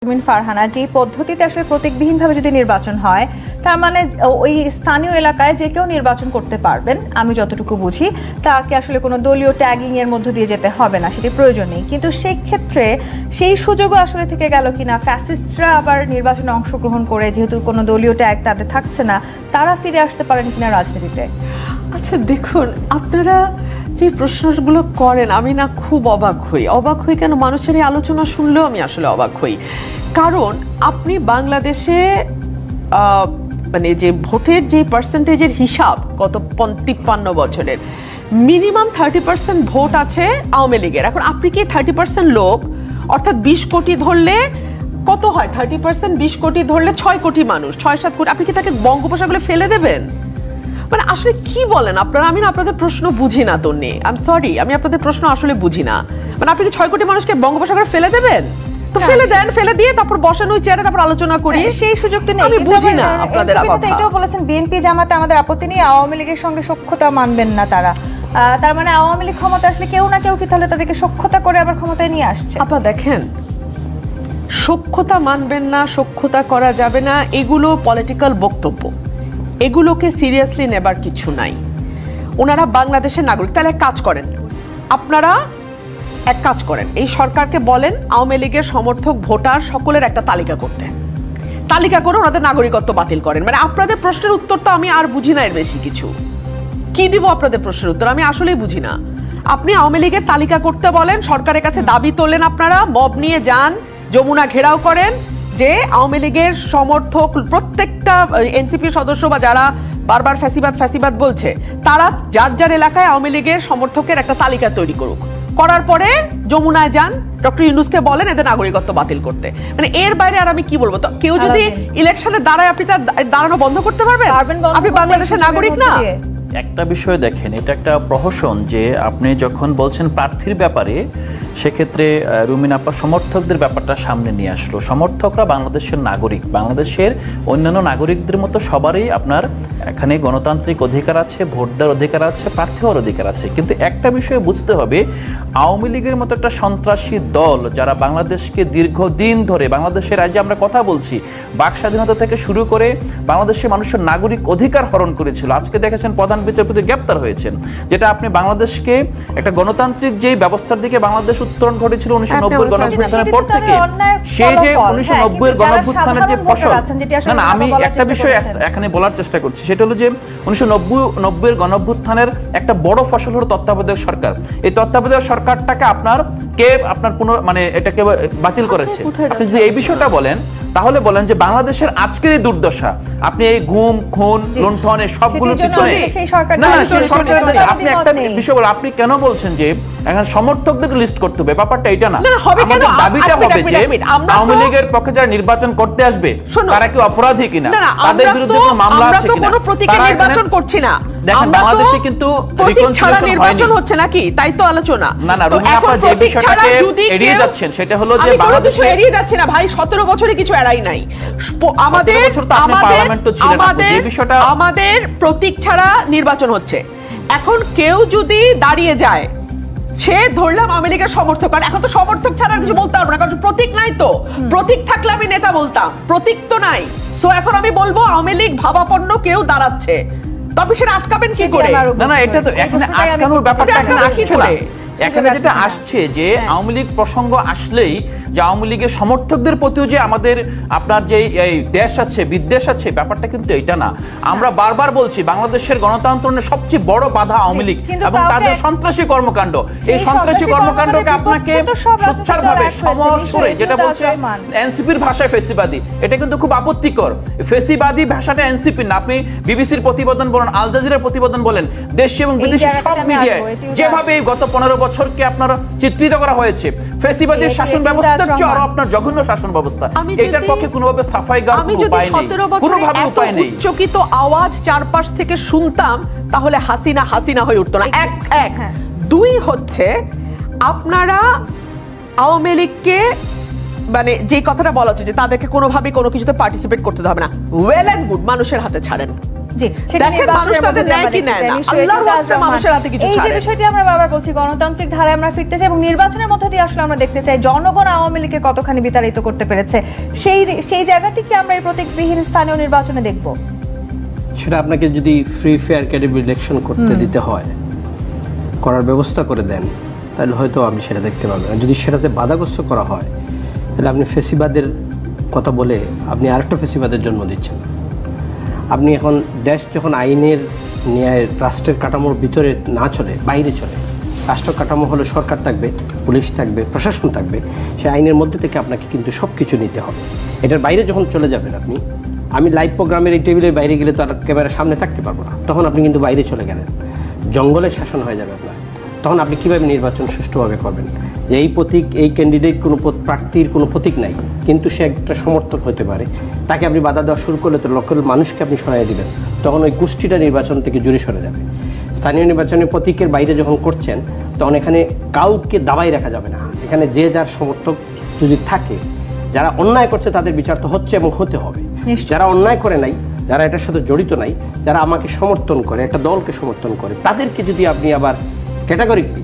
ফারহানা, যে পদ্ধতিতে আসলে প্রতীকবিহীনভাবে যদি নির্বাচন হয় তার মানে ওই স্থানীয় এলাকায় যে কেউ নির্বাচন করতে পারবেন, আমি যতটুকু বুঝি তাকে আসলে কোনো দলীয় ট্যাগিং এর মধ্য দিয়ে যেতে হবে না, সেটি প্রয়োজন নেই। কিন্তু সেই ক্ষেত্রে সেই সুযোগও আসলে থেকে গেল কিনা, ফ্যাসিস্টরা আবার নির্বাচনে অংশগ্রহণ করে যেহেতু কোনো দলীয় ট্যাগ তাদের থাকছে না, তারা ফিরে আসতে পারেন কিনা রাজনীতিতে? আচ্ছা দেখুন, আপনারা যে প্রশ্নগুলো করেন আমি না খুব অবাক হই কেন মানুষের এই আলোচনা শুনলেও আমি আসলে অবাক হই। কারণ আপনি বাংলাদেশে মানে যে ভোটের যে পার্সেন্টেজের হিসাব গত 53 বছরের মিনিমাম 30% ভোট আছে আওয়ামী লীগের। এখন আপনি কি 30% লোক অর্থাৎ 20 কোটি ধরলে কত হয়? 30% 20 কোটি ধরলে 6 কোটি মানুষ, 6-7 কোটি, আপনি কি তাকে বঙ্গোপসাগরে ফেলে দেবেন? মানে আসলে কি বলেন আপনারা? আমি না আপনাদের প্রশ্ন বুঝি না তন্নি, আই এম সরি, আমি আপনাদের প্রশ্ন আসলে বুঝি না। মানে আপনি কি 6 কোটি মানুষকে বঙ্গোপসাগরে ফেলে দেবেন? তো ফেলে দেন, ফেলে দিয়ে তারপর বসেন ওই চেয়ারে, তারপর আলোচনা করি। সেই সুযোগ তো নেই। আমি বুঝি না আপনাদের কথা। এটাও বলেছেন বিএনপি জামাতে আমাদের আপত্তি নেই, আওয়ামী লীগের সঙ্গে সখ্যতা মানবেন না তারা। তার মানে আওয়ামী লীগ ক্ষমতা আসলে কেউ না কেউ কি তাহলে তাদেরকে সখ্যতা করে আবার ক্ষমতায় নিয়ে আসছে? আপনারা দেখেন, সখ্যতা মানবেন না, সখ্যতা করা যাবে না, এগুলো পলিটিক্যাল বক্তব্য, এগুলোকে সিরিয়াসলি নেবার কিছু নাই। ওনারা বাংলাদেশের নাগরিক। তাহলে কাজ করেন, আপনারা এক কাজ করেন, এই সরকারকে বলেন আওয়ামী লীগের সমর্থক ভোটার সকলের একটা তালিকা করতে, তালিকা করে ওনাদের নাগরিকত্ব বাতিল করেন। মানে আপনাদের প্রশ্নের উত্তর তো আমি আর বুঝি না, এর বেশি কিছু কি দিব আপনাদের প্রশ্নের উত্তর আমি আসলেই বুঝি না। আপনি আওয়ামী লীগের তালিকা করতে বলেন, সরকারের কাছে দাবি তোলেন, আপনারা মব নিয়ে যান, যমুনা ঘেরাও করেন, যে আওয়ামী লীগের সমর্থক প্রত্যেকটা এনসিপির সদস্য বা যারা বারবার ফ্যাসিবাদ বলছে, তারা যার যার এলাকায় আওয়ামী লীগের সমর্থকের একটা তালিকা তৈরি করুক, করার পরে যমুনায় যান, ডক্টর ইউনূসকে বলেন এদের নাগরিকত্ব বাতিল করতে। মানে এর বাইরে আর আমি কি বলবো? তো কেউ যদি ইলেকশনে দাঁড়ায় আপনি তার দাঁড়ানো বন্ধ করতে পারবেন? আপনি বাংলাদেশের নাগরিক না? একটা বিষয় দেখেন, এটা একটা প্রহসন যে আপনি যখন বলছেন প্রার্থীর ব্যাপারে, সেক্ষেত্রে রুমিন আপা সমর্থকদের ব্যাপারটা সামনে নিয়ে আসলো। সমর্থকরা বাংলাদেশের নাগরিক, বাংলাদেশের অন্যান্য নাগরিকদের মতো সবারই আপনার এখানে গণতান্ত্রিক অধিকার আছে, ভোট দেওয়ার অধিকার আছে, প্রার্থী হওয়ার অধিকার আছে। কিন্তু একটা বিষয় বুঝতে হবে, আওয়ামী লীগের মতো একটা সন্ত্রাসী দল যারা বাংলাদেশকে দীর্ঘদিন ধরে, বাংলাদেশের রাজ্যে আমরা কথা বলছি, বাক স্বাধীনতা থেকে শুরু করে বাংলাদেশের মানুষের নাগরিক অধিকার হরণ করেছিল। আজকে দেখেছেন প্রধান বিচারপতি গ্রেপ্তার হয়েছেন, যেটা আপনি বাংলাদেশকে একটা গণতান্ত্রিক যে ব্যবস্থার দিকে বাংলাদেশ উত্তরণ ঘটেছিল 1990 গণঅভ্যুত্থানের পর থেকে, সেই যে 1990 গণঅভ্যুত্থানের যে ফসল, না আমি একটা বিষয় এখানে বলার চেষ্টা করছি, সেটা হলো যে 1990 গণঅভ্যুত্থানের একটা বড় ফসল হলো তত্ত্বাবধায়ক সরকার। এই তত্ত্বাবধায়ক সরকারটাকে আপনার মানে এটাকে বাতিল করেছে। আপনি যদি এই বিষয়টা বলেন, তাহলে বলেন যে বাংলাদেশের আজকের এই দুর্দশা, আপনি এই গুম খুন লুণ্ঠন সবগুলোর পিছনে আপনি একটা বিষয় বলেন, আপনি কেন বলছেন যে এখন সমর্থকদের লিস্ট করতে হবে? ব্যাপারটা এটা না, আমাদের দাবিটা হবে যে আওয়ামী লীগের পক্ষে যারা নির্বাচন করতে আসবে তারা কি অপরাধী কিনা, তাদের বিরুদ্ধে কোনো মামলা আছে কিনা। কোনো প্রতীকে নির্বাচন করছি না, দেখেন বাংলাদেশে কিন্তু নির্বাচন হচ্ছে নাকি, তাই তো আলোচনা। না না রুমি আপা যে বিষয়টাকে এড়িয়ে যাচ্ছেন সেটা হলো যে বাংলাদেশে এড়িয়ে যাচ্ছে না ভাই, 17 বছরে কিছু এড়াই নাই। আমাদের প্রতীক ছাড়া নির্বাচন হচ্ছে। এখন কেউ যদি দাঁড়িয়ে যায়, সে ধরলাম আওয়ামী লীগের সমর্থক, কারণ এখন তো সমর্থক ছাড়া কিছু বলতে পারবো না, কারণ প্রতীক নাই। তো প্রতীক থাকলে আমি নেতা বলতাম, প্রতীক তো নাই। সো এখন আমি বলবো আওয়ামী লীগ ভাবাপন্ন কেউ দাঁড়াচ্ছে, তবে সেটা আটকাবেন কি করে? না না এটা তো এখানে আটকানোর ব্যাপারটা এখানে আসছে না। এখানে যেটা আসছে যে আওয়ামী লীগ প্রসঙ্গ আসলেই যে আওয়ামী লীগের সমর্থকদের প্রতিও যে আমাদের আপনার যে এই দেশ আছে, বিদ্বেষ আছে, ব্যাপারটা কিন্তু এটা না। আমরা বারবার বলছি বাংলাদেশের গণতন্ত্রের সবচেয়ে বড় বাধা আওয়ামী লীগ এবং তাদের সন্ত্রাসী কর্মকাণ্ড। এই সন্ত্রাসী কর্মকাণ্ডকে আপনাকে সোচ্চারভাবে সমসরে, যেটা বলছে এনসিপির ভাষায় ফেসিবাদী, এটা কিন্তু খুব আপত্তিকর। ফেসিবাদী ভাষাটা এনসিপির না। আপনি বিবিসির প্রতিবেদন বলেন, আল জাজিরার প্রতিবেদন বলেন, দেশি এবং বিদেশি সব মিডিয়ায় যেভাবে গত 15 বছরকে আপনার চিত্রিত করা হয়েছে, ফেসিবাদীর শাসন ব্যবস্থার চেয়ে আরো আপনার জঘন্য শাসন ব্যবস্থা, এটার পক্ষে কোনোভাবে সাফাই গাওয়ার কোনো উপায় নেই, কোনোভাবে উপায় নেই। উচ্চকিত আওয়াজ চারপাশ থেকে শুনতাম, তাহলে হাসিনা হয়ে উঠতো না। এক দুই হচ্ছে আপনারা আওয়ামী লীগকে মানে যে কথাটা বলা হচ্ছে যে তাদেরকে কোনোভাবে কোনো কিছুতে পার্টিসিপেট করতে হবে না, ওয়েল এন্ড গুড, মানুষের হাতে ছাড়েন। জি, সেটা দেখেন মানুষ তাদের নেয় কি নেয় না, আল্লাহর ওয়াস্তে মানুষের হাতে কিছু এই যে ছাড়ে। বিষয়টি আমরা বারবার বলছি, গণতান্ত্রিক ধারায় আমরা ফিরতে চাই এবং নির্বাচনের মধ্যে দিয়ে আসলে আমরা দেখতে চাই জনগণ আওয়ামী লীগকে কতখানি বিতাড়িত করতে পেরেছে। সেই জায়গাটি কি আমরা এই প্রতীকবিহীন স্থানীয় নির্বাচনে দেখব? সেটা আপনাকে যদি ফ্রি ফেয়ার ক্যাডেবল ইলেকশন করতে দিতে হয়, করার ব্যবস্থা করে দেন, তাহলে হয়তো আপনি সেটা দেখতে পাবেন। আর যদি সেটাতে বাধাগ্রস্ত করা হয়, তাহলে আপনি ফেসিবাদের কথা বলে আপনি আরেকটা ফেসিবাদের জন্ম দিচ্ছেন। আপনি এখন দেশ যখন আইনের ন্যায় রাষ্ট্রের কাঠামোর ভিতরে না চলে, বাইরে চলে, রাষ্ট্র কাঠামো হলে সরকার থাকবে, পুলিশ থাকবে, প্রশাসন থাকবে, সেই আইনের মধ্যে থেকে আপনাকে কিন্তু সব কিছু নিতে হবে। এটার বাইরে যখন চলে যাবেন আপনি, আমি লাইভ প্রোগ্রামের এই টেবিলের বাইরে গেলে তো আর ক্যামেরার সামনে থাকতে পারবো না, তখন আপনি কিন্তু বাইরে চলে গেলেন, জঙ্গলে শাসন হয়ে যাবে আপনার। তখন আপনি কীভাবে নির্বাচন সুষ্ঠুভাবে করবেন? যে এই প্রতীক, এই ক্যান্ডিডেট কোনো প্রার্থীর কোনো প্রতীক নাই, কিন্তু সে একটা সমর্থক হতে পারে, তাকে আপনি বাধা দেওয়া শুরু করলে তো লক্ষ মানুষকে আপনি সরাইয়া দিবেন, তখন ওই গোষ্ঠীটা নির্বাচন থেকে জুড়ে সরে যাবে। স্থানীয় নির্বাচনের প্রতীকের বাইরে যখন করছেন, তখন এখানে কাউকে দাবাই রাখা যাবে না। এখানে যে যার সমর্থক যদি থাকে, যারা অন্যায় করছে তাদের বিচার তো হচ্ছে এবং হতে হবে। যারা অন্যায় করে নাই, যারা এটার সাথে জড়িত নাই, যারা আমাকে সমর্থন করে, একটা দলকে সমর্থন করে, তাদেরকে যদি আপনি আবার ক্যাটাগরিকলি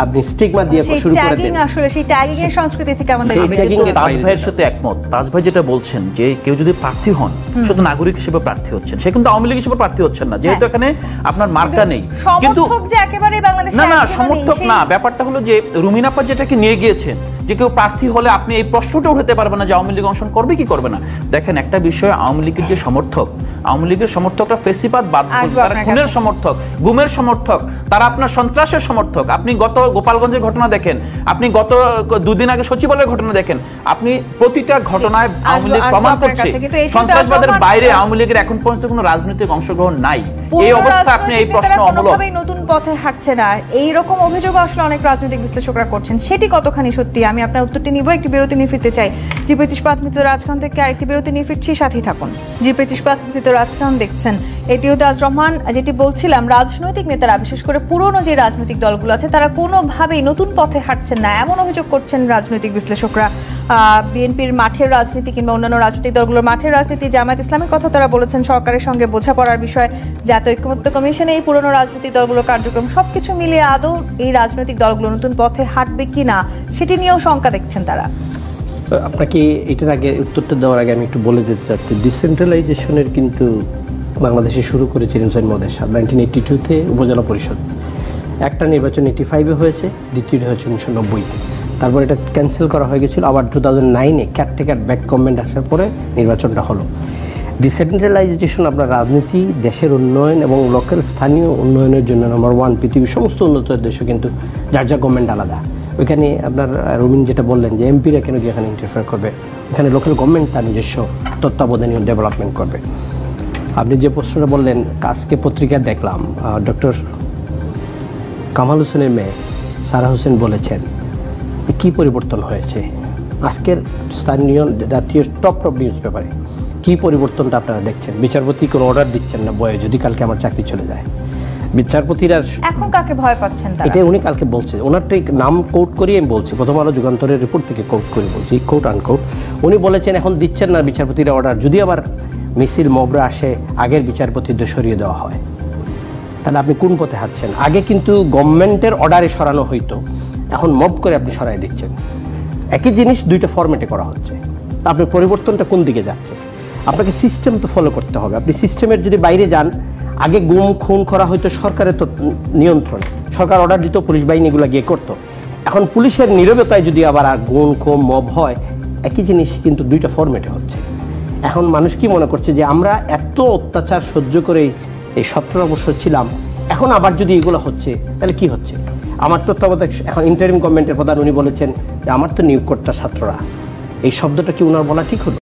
আপনি স্টিগমা দিয়ে শুরু করে দেন, আসলে সেই ট্যাগিং এর সংস্কৃতি থেকে আমাদের আমি কিন্তু তাজ ভাইয়ের সাথে একমত। তাজ ভাই যেটা বলছেন যে কেউ যদি প্রার্থী হন, শুধু নাগরিক হিসেবে প্রার্থী হচ্ছেন, সে কিন্তু আওয়ামী লীগ হিসেবে প্রার্থী হচ্ছেন না, যেহেতু এখানে আপনার মার্কা নেই। কিন্তু সমর্থক যে একেবারে বাংলাদেশে না, সমর্থক না, ব্যাপারটা হলো যে রুমিন আপা যেটাকে নিয়ে গিয়েছেন, যে কেউ প্রার্থী হলে আপনি এই প্রশ্নটা উঠাতে পারবেন না যে আওয়ামী লীগ অংশগ্রহণ করবে কি করবে না। দেখেন একটা বিষয়, আওয়ামী লীগের যে সমর্থক, আওয়ামী লীগের সমর্থকরা ফেসিবাদ বাদ, তারা খুনের সমর্থক, গুমের সমর্থক, তারা আপনার সন্ত্রাসের সমর্থক। আপনি গত গোপালগঞ্জের ঘটনা দেখেন, আপনি গত দুদিন আগে সচিবালয়ের ঘটনা দেখেন, আপনি প্রতিটা ঘটনায় আওয়ামী লীগ প্রমাণ করছে সন্ত্রাসবাদের বাইরে আওয়ামী লীগের এখন পর্যন্ত কোনো রাজনৈতিক অংশগ্রহণ নাই। এই অবস্থা আপনি এই প্রশ্ন অমূলক, নতুন পথে হাঁটছে না, এই রকম অভিযোগ আসলে অনেক রাজনৈতিক বিশ্লেষকরা করছেন। সেটি কতখানি সত্যি, আমি আপনার উত্তরটি নিব। একটি বিরতি নিয়ে ফিরতে চাই। জি25 প্রাথমিক রাজকাহন থেকে আরেকটি বিরতি নিয়ে ফিরছি, সাথেই থাকুন। জি25 প্রাথমিক রাজকাহন দেখছেন, এটিও তাজ রহমান। যেটি বলছিলাম, রাজনৈতিক নেতারা, বিশেষ করে পুরনো যে রাজনৈতিক দলগুলো আছে, তারা কোনোভাবেই নতুন পথে হাঁটছেন না, এমন অভিযোগ করছেন রাজনৈতিক বিশ্লেষকরা। বিএনপির মাঠের রাজনীতি কিংবা অন্যান্য রাজনৈতিক দলগুলোর মাঠের রাজনীতি, জামায়াত ইসলামের কথা তারা বলেছেন, সরকারের সঙ্গে বোঝাপড়ার বিষয়, জাতীয় ঐক্যমত্য কমিশনে এই পুরনো রাজনৈতিক দলগুলোর কার্যক্রম, সবকিছু মিলিয়ে আদৌ এই রাজনৈতিক দলগুলো নতুন পথে হাঁটবে কিনা সেটি নিয়েও শঙ্কা দেখছেন তারা। আপনাকে এটার আগে উত্তরটা দেওয়ার আগে আমি একটু বলে দিতে চাচ্ছি, ডিসেন্ট্রালাইজেশনের কিন্তু বাংলাদেশে শুরু করেছিলেন হুসাইন মোহাম্মদ এরশাদ 1982-তে উপজেলা পরিষদ। একটা নির্বাচন 85-এ হয়েছে, দ্বিতীয়টি হয়েছে 1990-তে। তারপর এটা ক্যান্সেল করা হয়ে গেছিল, আবার 2009-এ কেয়ারটেকার ব্যাক গভর্নমেন্ট আসার পরে নির্বাচনটা হলো। ডিসেন্ট্রালাইজেশন আপনার রাজনীতি, দেশের উন্নয়ন এবং লোকাল স্থানীয় উন্নয়নের জন্য নাম্বার ওয়ান। পৃথিবীর সমস্ত উন্নত দেশে কিন্তু যার যা গভর্নমেন্ট আলাদা। ওইখানে আপনার রুমিন যেটা বললেন যে এমপিরা কেন গিয়ে এখানে ইন্টারফেয়ার করবে, এখানে লোকাল গভর্নমেন্ট তার নিজস্ব তত্ত্বাবধানীয় ডেভেলপমেন্ট করবে। আপনি যে প্রশ্নটা বললেন, আজকে পত্রিকায় দেখলাম ডক্টর কামাল হোসেনের মেয়ে সারা হোসেন বলেছেন কি পরিবর্তন হয়েছে আজকের স্থানীয় জাতীয় টপ নিউজ পেপারে, কি পরিবর্তনটা আপনারা দেখছেন? বিচারপতি কোনো অর্ডার দিচ্ছেন না বয়ে, যদি কালকে আমার চাকরি চলে যায়। বিচারপতিরা এখন কাকে ভয় পাচ্ছেন তারা? এটা উনি কালকে বলছে, ওনারটাই নাম কোট করিয়ে আমি বলছি, প্রথম আলো যুগান্তরের রিপোর্ট থেকে কোট করে বলছি, কোট আনকোট। উনি বলেছেন এখন দিচ্ছেন না বিচারপতিরা অর্ডার, যদি আবার মিছিল মবরা আসে আগের বিচারপতিদের সরিয়ে দেওয়া হয়। তাহলে আপনি কোন পথে হাঁটছেন? আগে কিন্তু গভর্নমেন্টের অর্ডারে সরানো হইতো, এখন মব করে আপনি সরাই দিচ্ছেন। একই জিনিস দুইটা ফরম্যাটে করা হচ্ছে। তা আপনার পরিবর্তনটা কোন দিকে যাচ্ছে? আপনাকে সিস্টেম তো ফলো করতে হবে। আপনি সিস্টেমের যদি বাইরে যান, আগে গুম খুন করা হয়তো সরকারের তো নিয়ন্ত্রণে, সরকার অর্ডার দিত, পুলিশ বাহিনীগুলো গিয়ে করতো। এখন পুলিশের নীরবতায় যদি আবার আর গুম খুন মব হয়, একই জিনিস কিন্তু দুইটা ফরম্যাটে হচ্ছে। এখন মানুষ কি মনে করছে যে আমরা এত অত্যাচার সহ্য করে এই 17 বছর ছিলাম, এখন আবার যদি এগুলো হচ্ছে তাহলে কি হচ্ছে? আমার তত্ত্বাবধায়ক এখন ইন্টারিম গভর্নমেন্টের প্রধান উনি বলেছেন যে আমার তো নিয়োগকর্তা ছাত্ররা, এই শব্দটা কি ওনার বলা ঠিক হলো?